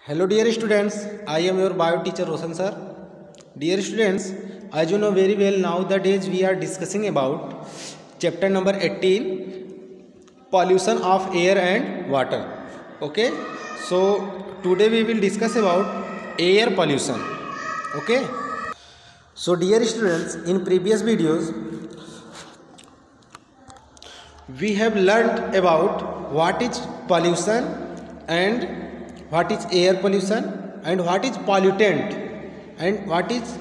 Hello dear students, I am your bio teacher Roshan sir. Dear students, as you know very well nowadays we are discussing about chapter number 18 pollution of air and water. Okay, so today we will discuss about air pollution. Okay, so dear students, in previous videos we have learned about what is pollution and what is air pollution and what is pollutant and what is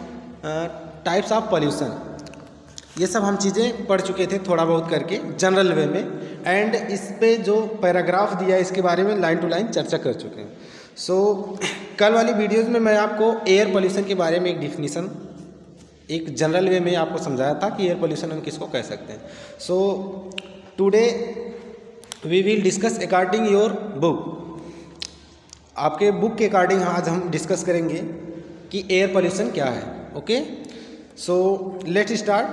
types of pollution. ये सब हम चीज़ें पढ़ चुके थे थोड़ा बहुत करके जनरल वे में, एंड इस पे जो पैराग्राफ दिया है इसके बारे में लाइन टू लाइन चर्चा कर चुके हैं। सो कल वाली वीडियोज़ में मैं आपको एयर पोल्यूशन के बारे में एक डिफिनीसन एक जनरल वे में आपको समझाया था कि एयर पोल्यूशन हम किसको कह सकते हैं। So today we will discuss according your book. आपके बुक के अकॉर्डिंग आज हम डिस्कस करेंगे कि एयर पोल्यूशन क्या है। Okay, so let's start.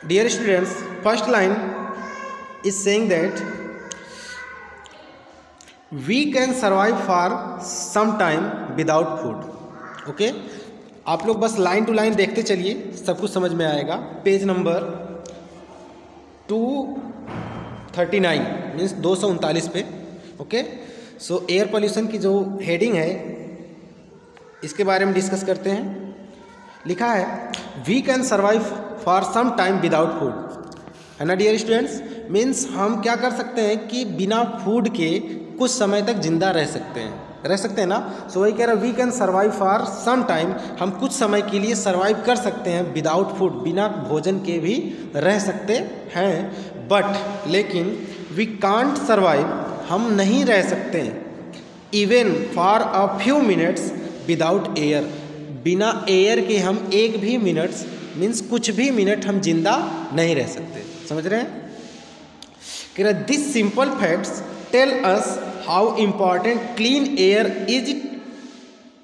Dear students, first line is saying that we can survive for some time without food. Okay, आप लोग बस लाइन टू लाइन देखते चलिए, सब कुछ समझ में आएगा। पेज नंबर 239 मीन्स 239 पे। ओके, सो एयर पोल्यूशन की जो हेडिंग है इसके बारे में डिस्कस करते हैं। लिखा है we can survive for some time without food, है ना डियर स्टूडेंट्स। मीन्स हम क्या कर सकते हैं कि बिना फूड के कुछ समय तक जिंदा रह सकते हैं ना। सो वही कह रहा है we can survive for some time, हम कुछ समय के लिए सर्वाइव कर सकते हैं विदाउट फूड, बिना भोजन के भी रह सकते हैं। बट लेकिन वी कांट सर्वाइव, हम नहीं रह सकते even for a few minutes without air, बिना एयर के हम एक भी मिनट्स मीन्स कुछ भी मिनट हम जिंदा नहीं रह सकते। समझ रहे हैं? कह रहा this simple facts tell us how important clean air is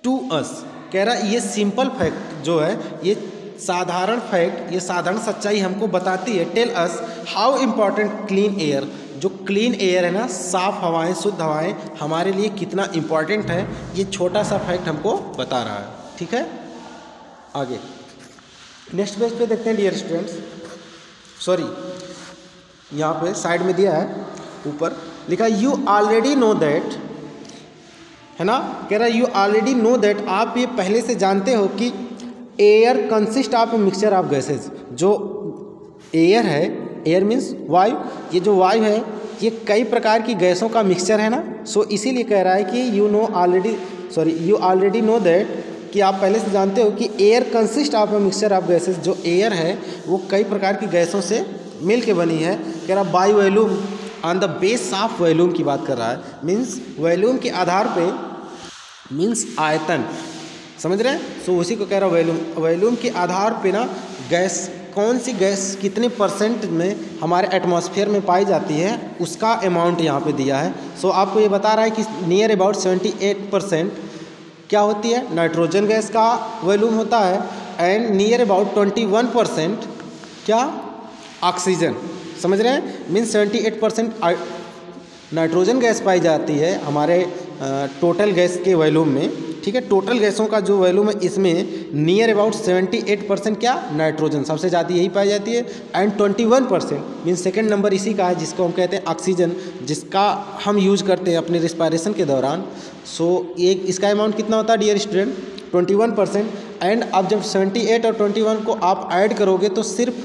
to us. कह रहा ये सिंपल फैक्ट जो है, ये साधारण फैक्ट, ये साधारण सच्चाई हमको बताती है। Tell us how important clean air, जो क्लीन एयर है ना, साफ हवाएं, शुद्ध हवाएं हमारे लिए कितना इम्पॉर्टेंट है, ये छोटा सा फैक्ट हमको बता रहा है। ठीक है, आगे नेक्स्ट पेज पे देखते हैं डियर स्टूडेंट्स। सॉरी, यहाँ पे साइड में दिया है, ऊपर लिखा यू ऑलरेडी नो दैट, है ना। कह रहा यू ऑलरेडी नो दैट, आप ये पहले से जानते हो कि air consist of mixture of gases. जो एयर है, एयर मीन्स वायु, ये जो वायु है ये कई प्रकार की गैसों का मिक्सचर है ना। सो इसीलिए कह रहा है कि यू ऑलरेडी नो दैट, कि आप पहले से जानते हो कि air consist of a mixture of gases, जो एयर है वो कई प्रकार की गैसों से मिल के बनी है। कह रहा by volume on the base of volume की बात कर रहा है, मीन्स वॉल्यूम के आधार पे, मीन्स आयतन। समझ रहे हैं? सो उसी को कह रहा वॉल्यूम के आधार पे ना गैस, कौन सी गैस कितने परसेंट में हमारे एटमॉस्फेयर में पाई जाती है उसका अमाउंट यहाँ पे दिया है। सो आपको ये बता रहा है कि नियर अबाउट 78% क्या होती है, नाइट्रोजन गैस का वॉल्यूम होता है, एंड नियर अबाउट 21% क्या, ऑक्सीजन। समझ रहे हैं? मीन्स 78% नाइट्रोजन गैस पाई जाती है हमारे टोटल गैस के वॉल्यूम में। ठीक है, टोटल गैसों का जो वॉल्यूम है इसमें नियर अबाउट 78% क्या, नाइट्रोजन सबसे ज़्यादा यही पाई जाती है, एंड 21% मीन्स सेकेंड नंबर इसी का है, जिसको हम कहते हैं ऑक्सीजन, जिसका हम यूज करते हैं अपने रिस्पायरेशन के दौरान। सो एक इसका अमाउंट कितना होता है डियर स्टूडेंट, 21%। एंड अब जब 78 और 21 को आप ऐड करोगे तो सिर्फ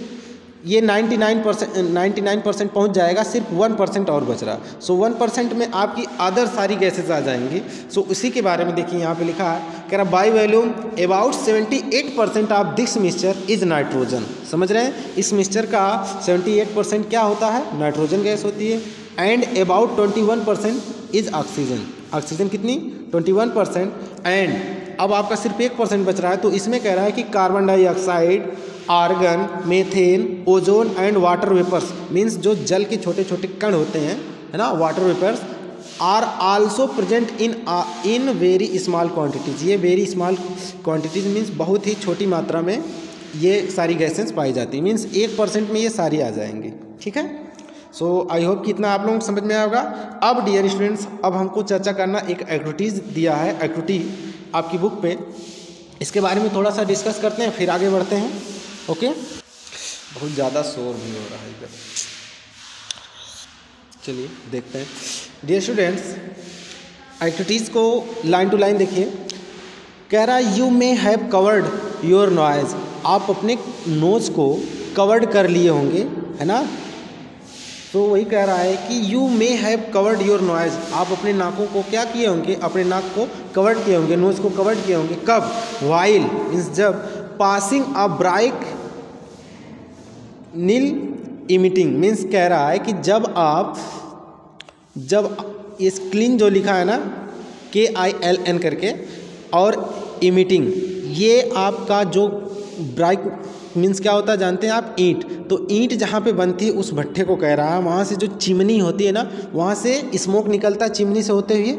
ये 99% पहुंच जाएगा, सिर्फ 1% और बच रहा। सो 1% में आपकी अदर सारी गैसेज आ जाएंगी। सो उसी के बारे में देखिए यहाँ पे लिखा है, कह रहा by volume about 78% of this mixture is nitrogen. समझ रहे हैं? इस मिक्सचर का 78% क्या होता है, नाइट्रोजन गैस होती है, and about 21% is oxygen. Oxygen कितनी, 21%। एंड अब आपका सिर्फ 1% बच रहा है, तो इसमें कह रहा है कि carbon dioxide, argon, methane, ozone and water vapours, means जो जल के छोटे छोटे कण होते हैं, है ना, water vapours, are also present in very small quantities. ये वेरी स्मॉल क्वांटिटीज मीन्स बहुत ही छोटी मात्रा में ये सारी गैसेस पाई जाती है, मीन्स 1% में ये सारी आ जाएंगी। ठीक है, सो आई होप कि इतना आप लोगों को समझ में आएगा। अब डियर स्टूडेंट्स, अब हमको चर्चा करना, एक एक्टिविटीज़ दिया है, एक्टिविटी आपकी बुक पे, इसके बारे में थोड़ा सा डिस्कस करते हैं, फिर आगे बढ़ते हैं। ओके, बहुत ज़्यादा शोर भी हो रहा है इधर, चलिए देखते हैं। डियर स्टूडेंट्स, एक्टिविटीज़ को लाइन टू लाइन देखिए। कह रहा है you may have covered your noise, आप अपने नोज़ को कवर्ड कर लिए होंगे, है ना। तो वही कह रहा है कि you may have covered your noise, आप अपने नाकों को क्या किए होंगे, अपने नाक को कवर्ड किए होंगे, नोज़ को कवर्ड किए होंगे। कब? वाइल मीन्स जब, पासिंग अ ब्राइक नील इमिटिंग मीन्स कह रहा है कि जब इस क्लीन जो लिखा है ना KILN करके, और इमिटिंग, ये आपका जो ब्राइक मीन्स क्या होता है जानते हैं आप? ईंट। तो ईंट जहाँ पे बनती है उस भट्ठे को कह रहा है, वहाँ से जो चिमनी होती है ना, वहाँ से स्मोक निकलता है चिमनी से होते हुए।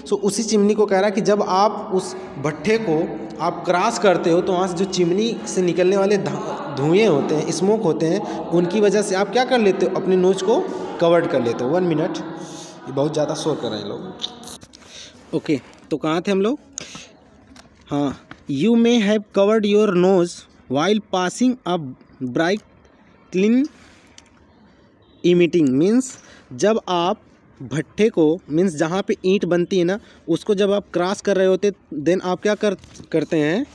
सो उसी चिमनी को कह रहा है कि जब आप उस भट्ठे को आप क्रॉस करते हो तो वहाँ से जो चिमनी से निकलने वाले धुएँ होते हैं, स्मोक होते हैं, उनकी वजह से आप क्या कर लेते हो? अपने नोज को कवर्ड कर लेते हो। 1 मिनट, ये बहुत ज़्यादा शोर कर रहे हैं लोग। ओके, तो कहाँ थे हम लोग? हाँ, you may have covered your nose while passing a bright clean emitting means जब आप भट्ठे को मीन्स जहाँ पे ईंट बनती है ना, उसको जब आप क्रॉस कर रहे होते देन आप क्या करते हैं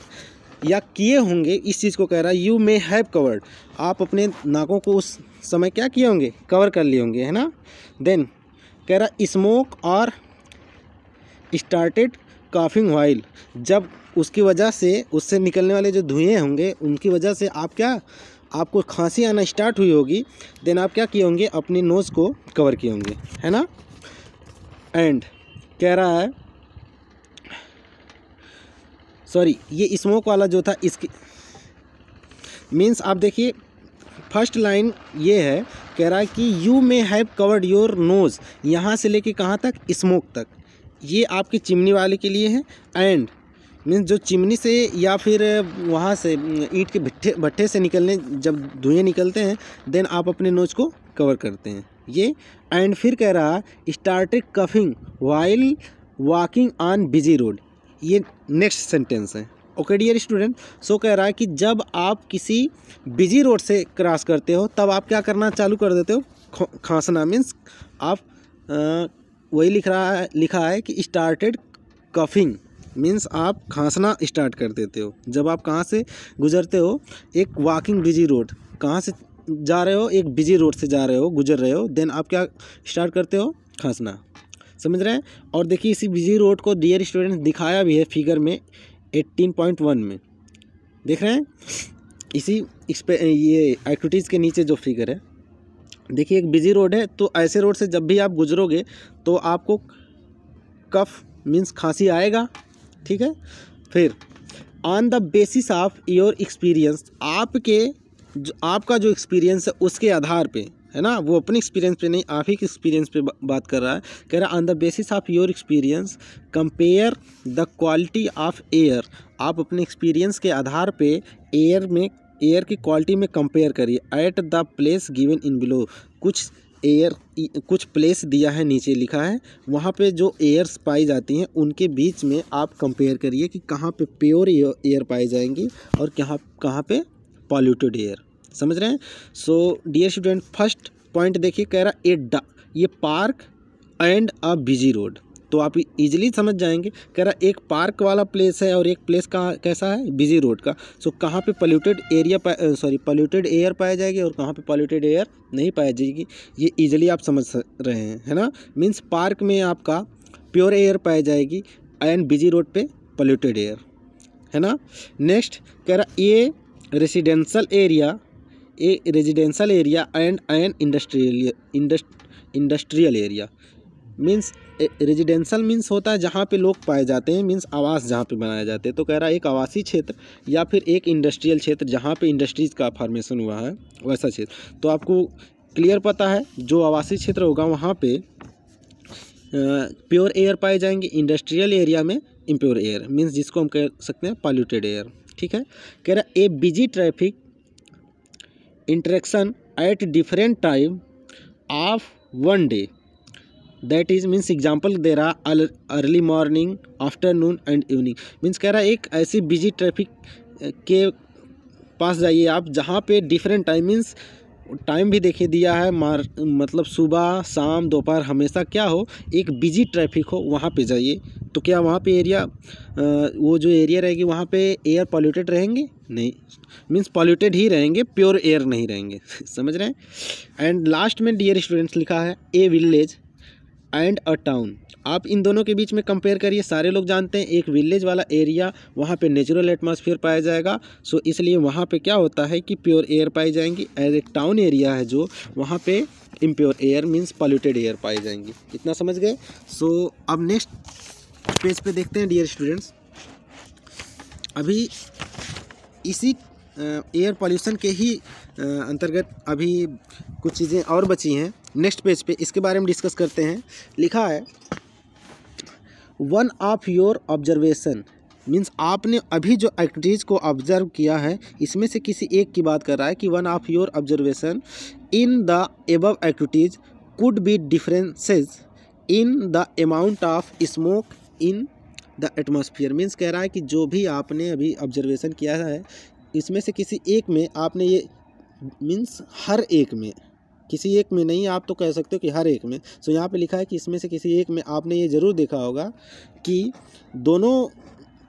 या किए होंगे, इस चीज़ को कह रहा है यू मे हैव कवर्ड, आप अपने नाकों को उस समय क्या किए होंगे? कवर कर लिए होंगे, है ना। देन कह रहा स्मोक और स्टार्टेड काफिंग वाइल, जब उसकी वजह से उससे निकलने वाले जो धुएँ होंगे उनकी वजह से आप क्या, आपको खांसी आना स्टार्ट हुई होगी, देन आप क्या किए होंगे? अपने नोज़ को कवर किए होंगे, है ना। एंड कह रहा है सॉरी, ये स्मोक वाला जो था इसकी मीन्स आप देखिए फर्स्ट लाइन ये है, कह रहा है कि you may have covered your nose, यहाँ से लेके कहाँ तक? स्मोक तक, ये आपकी चिमनी वाले के लिए है। एंड मीन्स जो चिमनी से या फिर वहाँ से ईंट के भट्ठे से निकलने जब धुएँ निकलते हैं देन आप अपने नोज़ को कवर करते हैं, ये। एंड फिर कह रहा started coughing while walking on busy road, ये नेक्स्ट सेंटेंस है। ओके डियर स्टूडेंट, सो कह रहा है कि जब आप किसी बिजी रोड से क्रॉस करते हो तब आप क्या करना चालू कर देते हो? खांसना मीन्स आप वही लिखा है कि स्टार्टेड कफिंग मीन्स आप खांसना स्टार्ट कर देते हो जब आप कहाँ से गुजरते हो? एक वॉकिंग बिजी रोड, कहाँ से जा रहे हो? एक बिजी रोड से जा रहे हो, गुजर रहे हो, देन आप क्या स्टार्ट करते हो? खांसना। समझ रहे हैं? और देखिए इसी बिजी रोड को डियर स्टूडेंट्स दिखाया भी है फिगर में 18.1 में, देख रहे हैं? ये एक्टिविटीज़ के नीचे जो फिगर है देखिए, एक बिजी रोड है, तो ऐसे रोड से जब भी आप गुजरोगे तो आपको कफ मीन्स खांसी आएगा, ठीक है। फिर on the basis of your experience, आपका जो एक्सपीरियंस है उसके आधार पे, है ना, वो अपने एक्सपीरियंस पे नहीं, आप ही के एक्सपीरियंस पे बात कर रहा है। कह रहा है on the basis of your experience compare the quality of air, आप अपने एक्सपीरियंस के आधार पे एयर की क्वालिटी में कंपेयर करिए। At the place given in below, कुछ प्लेस दिया है, नीचे लिखा है, वहाँ पे जो एयर्स पाई जाती हैं उनके बीच में आप कंपेयर करिए कि कहाँ पे प्योर एयर पाई जाएंगी और कहाँ पे पॉल्यूटेड एयर। समझ रहे हैं? So dear student, first point देखिए, कह रहा ये park and a busy road, तो आप इजीली समझ जाएंगे। कह रहा एक पार्क वाला प्लेस है और एक प्लेस कहाँ कैसा है? बिजी रोड का। सो कहाँ पे पॉल्यूटेड एयर पाई जाएगी और कहाँ पे पॉल्यूटेड एयर नहीं पाई जाएगी, ये इजीली आप समझ रहे हैं, है ना। मीन्स पार्क में आपका प्योर एयर पाई जाएगी एंड बिजी रोड पे पॉल्यूटेड एयर, है ना। नेक्स्ट कह रहा ये residential area and an industrial area. Means residential means होता है जहाँ पे लोग पाए जाते हैं, मीन्स आवास जहाँ पे बनाए जाते हैं। तो कह रहा है एक आवासीय क्षेत्र या फिर एक इंडस्ट्रियल क्षेत्र जहाँ पे इंडस्ट्रीज़ का फॉर्मेशन हुआ है, वैसा क्षेत्र। तो आपको क्लियर पता है जो आवासीय क्षेत्र होगा वहाँ पे प्योर एयर पाए जाएंगे, इंडस्ट्रियल एरिया में इम्प्योर एयर, मीन्स जिसको हम कह सकते हैं पॉल्यूटेड एयर, ठीक है। कह रहा a busy traffic intersection at different time of one day, that is means example दे रहा early morning, afternoon and evening. Means कह रहा है एक ऐसी बिजी ट्रैफिक के पास जाइए आप जहाँ पे डिफरेंट टाइम, मीन्स टाइम भी देखिए दिया है, मतलब सुबह शाम दोपहर हमेशा क्या हो, एक बिजी ट्रैफिक हो, वहाँ पे जाइए। तो क्या वहाँ पे एरिया, वो जो एरिया रहेगी वहाँ पे एयर पॉल्यूटेड रहेंगे? नहीं, मीन्स पॉल्यूटेड ही रहेंगे, प्योर एयर नहीं रहेंगे। समझ रहे हैं। एंड लास्ट में डियर स्टूडेंट्स लिखा है ए विलेज एंड अ टाउन। आप इन दोनों के बीच में कंपेयर करिए। सारे लोग जानते हैं एक विलेज वाला एरिया, वहाँ पे नेचुरल एटमॉस्फेयर पाया जाएगा, सो इसलिए वहाँ पे क्या होता है कि प्योर एयर पाई जाएंगी। एज एक टाउन एरिया है जो, वहाँ पे impure air means polluted air पाई जाएंगी। इतना समझ गए। सो अब नेक्स्ट पेज पे देखते हैं डियर स्टूडेंट्स। अभी इसी एयर पॉल्यूशन के ही अंतर्गत अभी कुछ चीज़ें और बची हैं नेक्स्ट पेज पे, इसके बारे में डिस्कस करते हैं। लिखा है one of your observation, means आपने अभी जो एक्टिविटीज़ को ऑब्जर्व किया है इसमें से किसी एक की बात कर रहा है कि one of your observation in the above activities could be differences in the amount of smoke in the atmosphere. Means कह रहा है कि जो भी आपने अभी ऑब्जर्वेशन किया है इसमें से किसी एक में आपने ये, मीन्स हर एक में, किसी एक में नहीं, आप तो कह सकते हो कि हर एक में। सो यहाँ पे लिखा है कि इसमें से किसी एक में आपने ये ज़रूर देखा होगा कि दोनों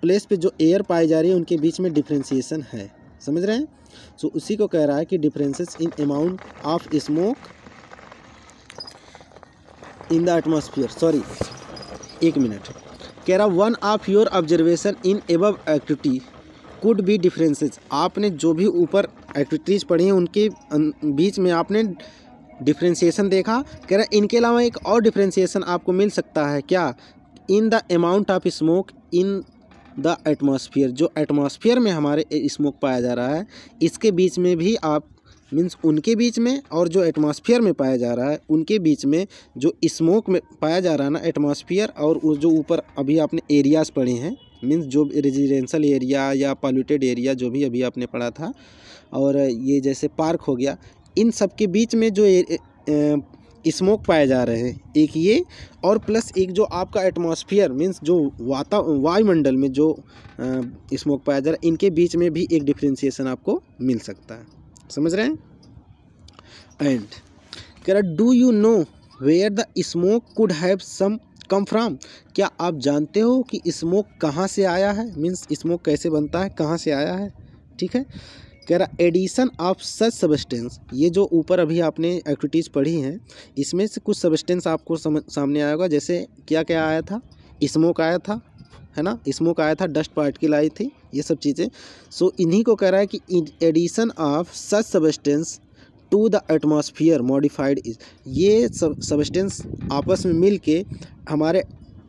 प्लेस पे जो एयर पाई जा रही है उनके बीच में डिफ्रेंशिएशन है। समझ रहे हैं। सो उसी को कह रहा है कि differences in amount of smoke in the atmosphere. Sorry, एक मिनट। कह रहा one of your observation in above activity could be differences. आपने जो भी ऊपर एक्टिविटीज़ पढ़ी हैं उनके बीच में आपने डिफ्रेंशिएशन देखा। कह रहा इनके अलावा एक और डिफ्रेंशिएशन आपको मिल सकता है, क्या? In the amount of smoke in the atmosphere. जो एटमॉस्फेयर में हमारे स्मोक पाया जा रहा है इसके बीच में भी आप, मीन्स उनके बीच में और जो एटमॉस्फेयर में पाया जा रहा है उनके बीच में जो स्मोक में पाया जा रहा है ना, एटमॉस्फेयर और वो जो ऊपर अभी आपने एरियाज़ पढ़े हैं, मीन्स जो रेजिडेंशियल एरिया या पॉल्यूटेड एरिया जो भी अभी आपने पढ़ा था, और ये जैसे पार्क हो गया, इन सब के बीच में जो स्मोक पाए जा रहे हैं, एक ये और प्लस एक जो आपका एटमॉस्फेयर मीन्स जो वायुमंडल में जो स्मोक पाया जा रहा है, इनके बीच में भी एक डिफ्रेंशिएशन आपको मिल सकता है। समझ रहे हैं। एंड कह रहा do you know where the smoke could have some come from. क्या आप जानते हो कि स्मोक कहाँ से आया है, मीन्स स्मोक कैसे बनता है, कहाँ से आया है। ठीक है। कह रहा एडिशन ऑफ सच सब्सटेंस। ये जो ऊपर अभी आपने एक्टिविटीज़ पढ़ी हैं इसमें से कुछ सब्सटेंस आपको सामने आया होगा। जैसे क्या क्या आया था, स्मोक आया था, है ना, स्मोक आया था, डस्ट पार्टिकल आई थी, ये सब चीज़ें। सो इन्हीं को कह रहा है कि addition of such substance to the atmosphere modified is. ये सब सब्सटेंस आपस में मिल के हमारे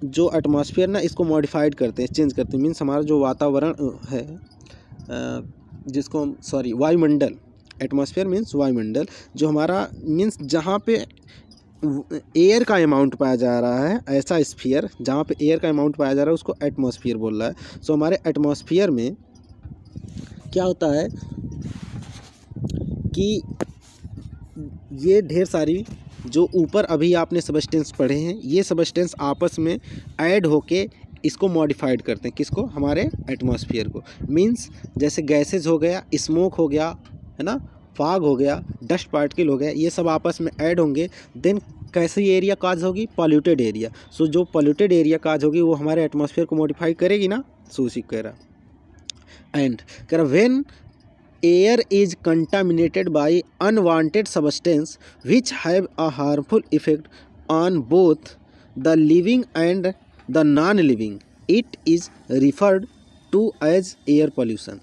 जो एटमॉस्फेयर ना इसको मॉडिफाइड करते हैं, चेंज करते हैं। मीन्स हमारा जो वातावरण है जिसको हम वायुमंडल, एटमॉस्फेयर मीन्स वायुमंडल, जो हमारा मीन्स जहाँ पे एयर का अमाउंट पाया जा रहा है, ऐसा स्फीयर जहाँ पे एयर का अमाउंट पाया जा रहा है उसको एटमॉस्फेयर बोल रहा है। सो हमारे एटमॉस्फेयर में क्या होता है कि ये ढेर सारी जो ऊपर अभी आपने सबस्टेंस पढ़े हैं, ये सबस्टेंस आपस में ऐड होके इसको मॉडिफाइड करते हैं। किसको? हमारे एटमॉस्फेयर को। मीन्स जैसे गैसेज हो गया, स्मोक हो गया, है ना, फॉग हो गया, डस्ट पार्टिकल हो गया, ये सब आपस में ऐड होंगे, देन कैसी एरिया काज होगी? Polluted area. सो जो पॉल्यूटेड एरिया काज होगी वो हमारे एटमॉस्फेयर को मॉडिफाई करेगी ना। सो उसी कह रहा। एंड कह रहा when air is contaminated by unwanted substance which have a harmful effect on both the living and the non living, it is referred to as air pollution.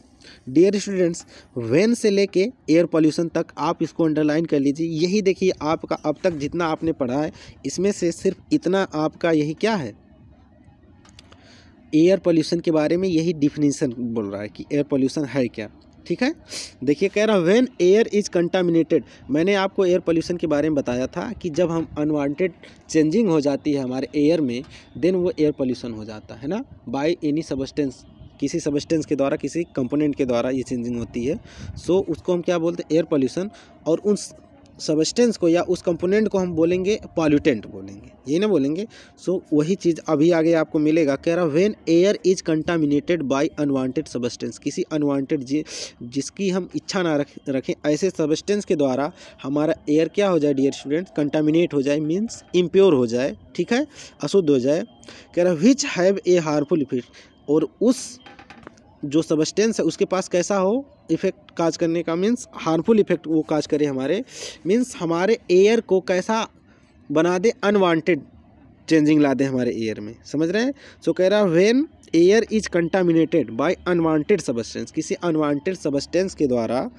Dear students, when से लेके air pollution तक आप इसको underline कर लीजिए। यही देखिए आपका अब तक जितना आपने पढ़ा है इसमें से सिर्फ इतना आपका यही क्या है, एयर पॉल्यूशन के बारे में यही डिफिनीशन बोल रहा है कि एयर पॉल्यूशन है क्या। ठीक है। देखिए कह रहा व्हेन एयर इज कंटामिनेटेड। मैंने आपको एयर पॉल्यूशन के बारे में बताया था कि जब हम अनवांटेड चेंजिंग हो जाती है हमारे एयर में, देन वो एयर पॉल्यूशन हो जाता है ना, बाय एनी सब्सटेंस, किसी सब्सटेंस के द्वारा, किसी कंपोनेंट के द्वारा ये चेंजिंग होती है। सो उसको हम क्या बोलते हैं? Air pollution. और उस सब्सटेंस को या उस कंपोनेंट को हम बोलेंगे पॉल्यूटेंट बोलेंगे, यही ना बोलेंगे। सो वही चीज़ अभी आगे आपको मिलेगा। कह रहा when air is contaminated by unwanted substance, किसी अनवांटेड जिसकी हम इच्छा ना रखें ऐसे सब्सटेंस के द्वारा हमारा एयर क्या हो जाए डियर स्टूडेंट, कंटामिनेट हो जाए, मीन्स इम्प्योर हो जाए, ठीक है, अशुद्ध हो जाए। कह रहा विच हैव ए हार्मफुल इफेक्ट, और उस जो सब्सटेंस है उसके पास कैसा हो इफेक्ट काज करने का, मीन्स हार्मफुल इफेक्ट वो काज करे हमारे, मीन्स हमारे एयर को कैसा बना दे, अनवांटेड चेंजिंग ला दे हमारे एयर में, समझ रहे हैं। सो कह रहा when air is contaminated by unwanted substance, किसी अनवांटेड सब्सटेंस के द्वारा,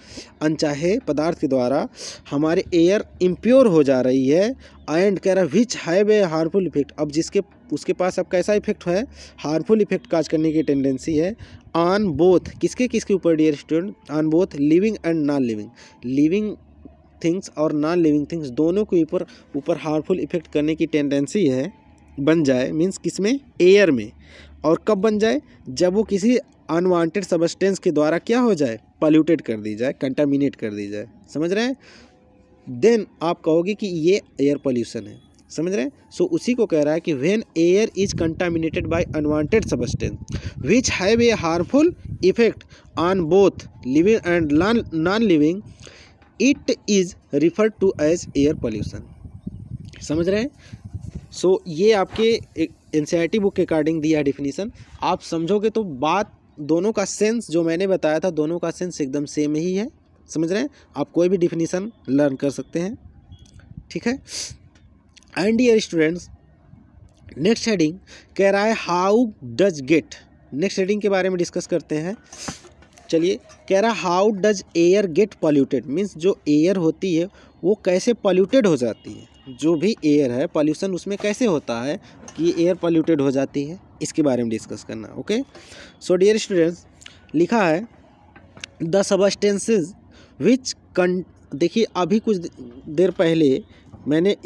अनचाहे पदार्थ के द्वारा हमारे एयर इम्प्योर हो जा रही है। एंड कह रहा विच हैव ए हार्मफुल इफेक्ट, अब जिसके उसके पास अब कैसा इफेक्ट है, हार्मफुल इफेक्ट काज करने की टेंडेंसी है ऑन बोथ, किसके किसके ऊपर dear student, on both living and non living, living things और नॉन लिविंग थिंग्स दोनों के ऊपर हार्मफुल इफेक्ट करने की टेंडेंसी है, बन जाए, मीन्स किस में, एयर में। और कब बन जाए, जब वो किसी अनवांटेड सब्सटेंस के द्वारा क्या हो जाए, पॉल्यूटेड कर दी जाए, कंटामिनेट कर दी जाए, समझ रहे हैं। देन आप कहोगे कि ये एयर पोल्यूशन है, समझ रहे हैं। सो उसी को कह रहा है कि when air is contaminated by unwanted substance which have a harmful effect on both living and non living, it is referred to as air pollution, समझ रहे हैं। सो ये आपके एनसीईआरटी बुक के अकॉर्डिंग दिया है डिफिनीशन। आप समझोगे तो बात दोनों का सेंस जो मैंने बताया था, दोनों का सेंस एकदम सेम ही है, समझ रहे हैं। आप कोई भी डिफिनीशन लर्न कर सकते हैं, ठीक है। And dear students, next heading कह रहा है how does get, next heading के बारे में डिस्कस करते हैं। चलिए, कह रहा how does air get polluted, means जो एयर होती है वो कैसे पॉल्यूटेड हो जाती है, जो भी एयर है पॉल्यूशन उसमें कैसे होता है कि एयर पॉल्यूटेड हो जाती है, इसके बारे में डिस्कस करना। ओके, सो डियर स्टूडेंट्स, लिखा है द सब्सटेंसेस विच देखिए अभी कुछ देर पहले मैंने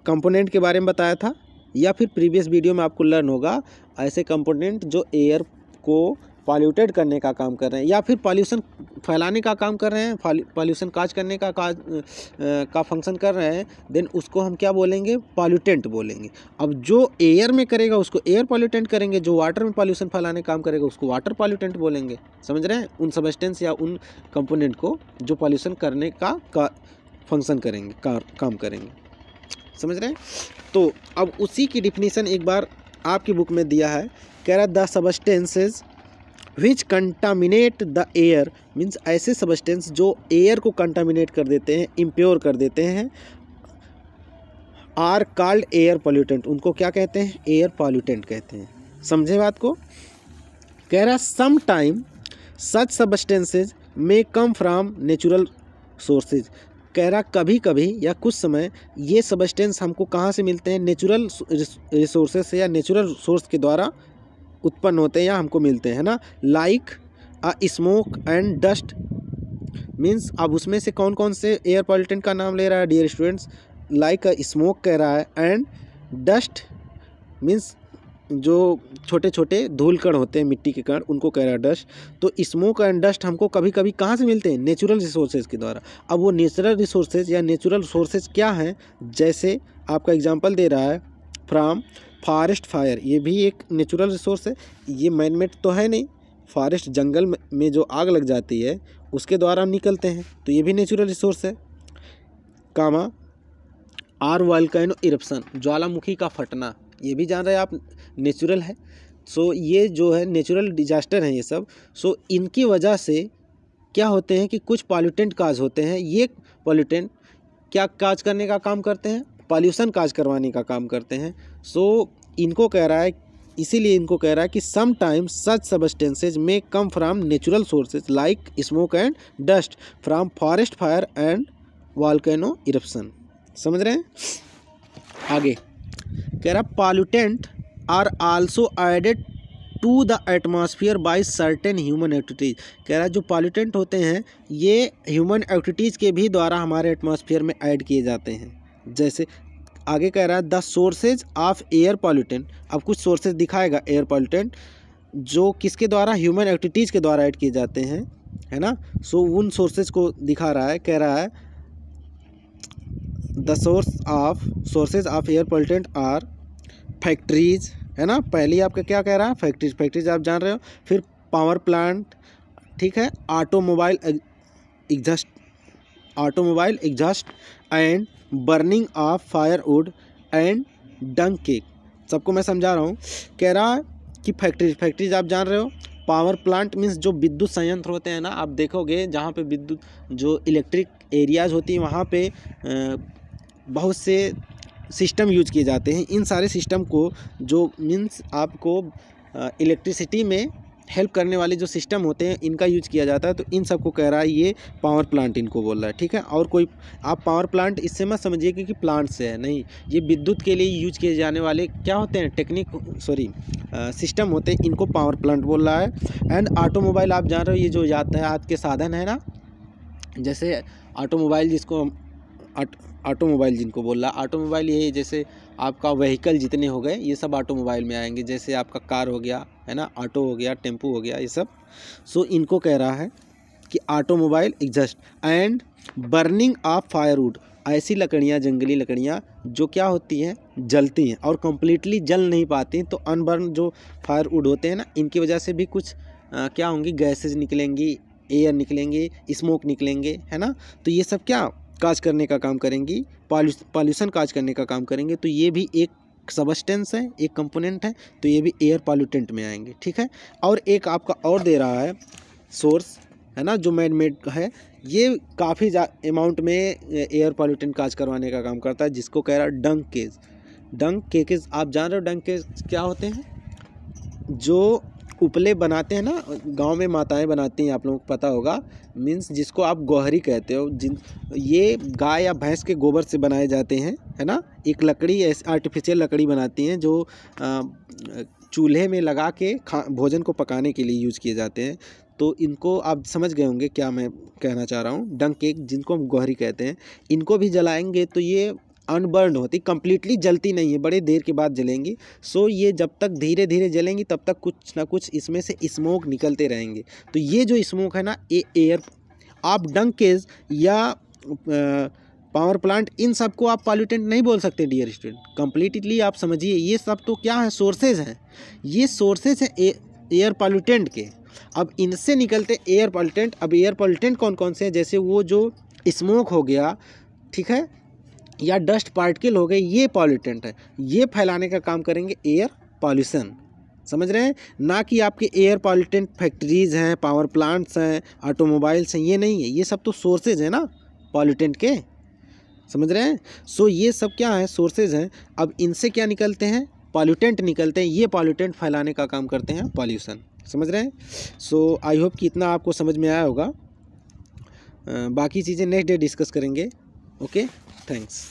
कंपोनेंट के बारे में बताया था, या फिर प्रीवियस वीडियो में आपको लर्न होगा ऐसे कंपोनेंट जो एयर को पॉल्यूटेड करने का काम कर रहे हैं या फिर पॉल्यूशन फैलाने का काम कर रहे हैं, पॉल्यूशन काज करने का फंक्शन कर रहे हैं, देन उसको हम क्या बोलेंगे, पॉल्यूटेंट बोलेंगे। अब जो एयर में करेगा उसको एयर पॉल्यूटेंट करेंगे, जो वाटर में पॉल्यूशन फैलाने का काम करेगा उसको वाटर पॉल्यूटेंट बोलेंगे, समझ रहे हैं। उन सब्सटेंस या उन कंपोनेंट को जो पॉल्यूशन करने का फंक्शन करेंगे, काम करेंगे, समझ रहे हैं। तो अब उसी की डिफिनीशन एक बार आपकी बुक में दिया है, कह रहा the substances which contaminate the air, means ऐसे सब्सटेंस जो एयर को कंटामिनेट कर देते हैं, इम्प्योर कर देते हैं, आर कॉल्ड एयर पॉल्यूटेंट, उनको क्या कहते हैं, एयर पॉल्यूटेंट कहते हैं, समझे बात को। कह रहा some time such substances may come from natural sources, कह रहा कभी कभी या कुछ समय ये सब्सटेंस हमको कहाँ से मिलते हैं, नेचुरल रिसोर्सेज से या नेचुरल सोर्स के द्वारा उत्पन्न होते हैं या हमको मिलते हैं ना। Like a smoke and dust, means अब उसमें से कौन कौन से एयर पॉल्यूटेंट का नाम ले रहा है dear students, like a smoke कह रहा है, एंड डस्ट मीन्स जो छोटे छोटे धूल कण होते हैं, मिट्टी के कण, उनको कह रहा है डस्ट। तो स्मोक एंड डस्ट हमको कभी कभी कहाँ से मिलते हैं, नेचुरल रिसोर्सेज के द्वारा। अब वो नेचुरल रिसोर्सेज या नेचुरल सोर्सेज क्या हैं, जैसे आपका एग्जांपल दे रहा है फ्रॉम फॉरेस्ट फायर, ये भी एक नेचुरल रिसोर्स है, ये मैन मेड तो है नहीं, फॉरेस्ट जंगल में जो आग लग जाती है उसके द्वारा हम निकलते हैं, तो ये भी नेचुरल रिसोर्स है। कामा आर वोल्केनो इरप्शन, ज्वालामुखी का फटना, ये भी जान रहे हैं आप, नेचुरल है। सो ये जो है नेचुरल डिजास्टर हैं ये सब। सो इनकी वजह से क्या होते हैं कि कुछ पॉल्यूटेंट काज होते हैं, ये पॉल्यूटेंट क्या काज करने का काम करते हैं, पॉल्यूशन काज करवाने का काम करते हैं। सो इनको कह रहा है, इसीलिए इनको कह रहा है कि सम time such substances may come from natural sources like smoke and dust from forest fire and volcano eruption, समझ रहे हैं। आगे कह रहा pollutant are also added to the atmosphere by certain human activities, कह रहा जो पॉल्यूटेंट होते हैं ये ह्यूमन एक्टिविटीज़ के भी द्वारा हमारे एटमॉस्फेयर में ऐड किए जाते हैं। जैसे आगे कह रहा है the sources of air pollutant, अब कुछ सोर्सेज दिखाएगा एयर पॉल्यूटेंट जो किसके द्वारा, ह्यूमन एक्टिविटीज़ के द्वारा ऐड किए जाते हैं, है ना। सो उन सोर्सेज को दिखा रहा है, कह रहा है the sources of air pollutant are factories, है ना, पहले आपका क्या कह रहा है, फैक्ट्रीज आप जान रहे हो, फिर पावर प्लांट, ठीक है, automobile exhaust and burning of firewood and dung cake. सबको मैं समझा रहा हूँ। कह रहा है कि फैक्ट्रीज आप जान रहे हो, पावर प्लांट मीन्स जो विद्युत संयंत्र होते हैं ना, आप देखोगे जहाँ पे विद्युत जो इलेक्ट्रिक एरियाज होती हैं वहाँ पे बहुत से सिस्टम यूज किए जाते हैं। इन सारे सिस्टम को जो मीन्स आपको इलेक्ट्रिसिटी में हेल्प करने वाले जो सिस्टम होते हैं इनका यूज किया जाता है। तो इन सब को कह रहा है ये पावर प्लांट इनको बोल रहा है, ठीक है। और कोई आप पावर प्लांट इससे मत समझिए कि प्लांट से है, नहीं, ये विद्युत के लिए यूज किए जाने वाले क्या होते हैं, सिस्टम होते हैं, इनको पावर प्लांट बोल रहा है। एंड ऑटोमोबाइल आप जान रहे हो, ये जो यातायात के साधन है ना, जैसे ऑटोमोबाइल जिनको बोल रहा है, ऑटोमोबाइल ये जैसे आपका व्हीकल जितने हो गए ये सब ऑटोमोबाइल में आएंगे, जैसे आपका कार हो गया, है ना, ऑटो हो गया, टेम्पू हो गया, ये सब। सो इनको कह रहा है कि automobile exhaust and burning of firewood, ऐसी लकड़ियाँ, जंगली लकड़ियाँ जो क्या होती हैं, जलती हैं और कम्प्लीटली जल नहीं पाती। तो अनबर्न जो फायरवुड होते हैं ना, इनकी वजह से भी कुछ क्या होंगी, गैसेज निकलेंगी, एयर निकलेंगे, स्मोक निकलेंगे, है ना। तो ये सब क्या काज करने का काम करेंगी, पॉल्यूशन काज करने का काम करेंगे। तो ये भी एक सबस्टेंस है, एक कंपोनेंट है, तो ये भी एयर पॉल्यूटेंट में आएंगे, ठीक है। और एक आपका और दे रहा है सोर्स, है ना, जो मैन मेड है, ये काफ़ी अमाउंट में एयर पॉल्यूटेंट काज करवाने का काम करता है, जिसको कह रहा है डंग केकेज। आप जान रहे हो डंग केज क्या होते हैं, जो उपले बनाते हैं ना, गांव में माताएं बनाती हैं, आप लोगों को पता होगा, मीन्स जिसको आप गोहरी कहते हो, ये गाय या भैंस के गोबर से बनाए जाते हैं, है ना। एक लकड़ी, ऐसी आर्टिफिशियल लकड़ी बनाती हैं जो चूल्हे में लगा के भोजन को पकाने के लिए यूज़ किए जाते हैं। तो इनको आप समझ गए होंगे क्या मैं कहना चाह रहा हूँ। डंग केक जिनको हम गोहरी कहते हैं, इनको भी जलाएंगे तो ये अनबर्न होती, कंप्लीटली जलती नहीं है, बड़े देर के बाद जलेंगी। सो ये जब तक धीरे धीरे जलेंगी तब तक कुछ ना कुछ इसमें से स्मोक निकलते रहेंगे। तो ये जो स्मोक है ना, ये एयर, आप डंग केज या पावर प्लांट, इन सब को आप पॉल्यूटेंट नहीं बोल सकते डियर स्टूडेंट। कंप्लीटली आप समझिए, ये सब तो क्या है, सोर्सेज हैं, ये सोर्सेज हैं एयर पॉल्यूटेंट के। अब इनसे निकलते एयर पॉल्यूटेंट। अब एयर पॉल्यूटेंट कौन कौन से हैं, जैसे वो जो स्मोक हो गया, ठीक है, या डस्ट पार्टिकल हो गए, ये पॉल्यूटेंट है, ये फैलाने का काम करेंगे एयर पॉल्यूशन। समझ रहे हैं ना, कि आपके एयर पॉल्यूटेंट फैक्ट्रीज हैं, पावर प्लांट्स हैं, ऑटोमोबाइल्स हैं, ये नहीं है, ये सब तो सोर्सेज हैं ना पॉल्यूटेंट के। समझ रहे हैं। सो ये सब क्या है, सोर्सेज हैं। अब इनसे क्या निकलते हैं, पॉल्यूटेंट निकलते हैं, ये पॉल्यूटेंट फैलाने का काम करते हैं पॉल्यूशन। समझ रहे हैं। सो आई होप कि इतना आपको समझ में आया होगा। बाकी चीज़ें नेक्स्ट डे डिस्कस करेंगे। Okay, thanks.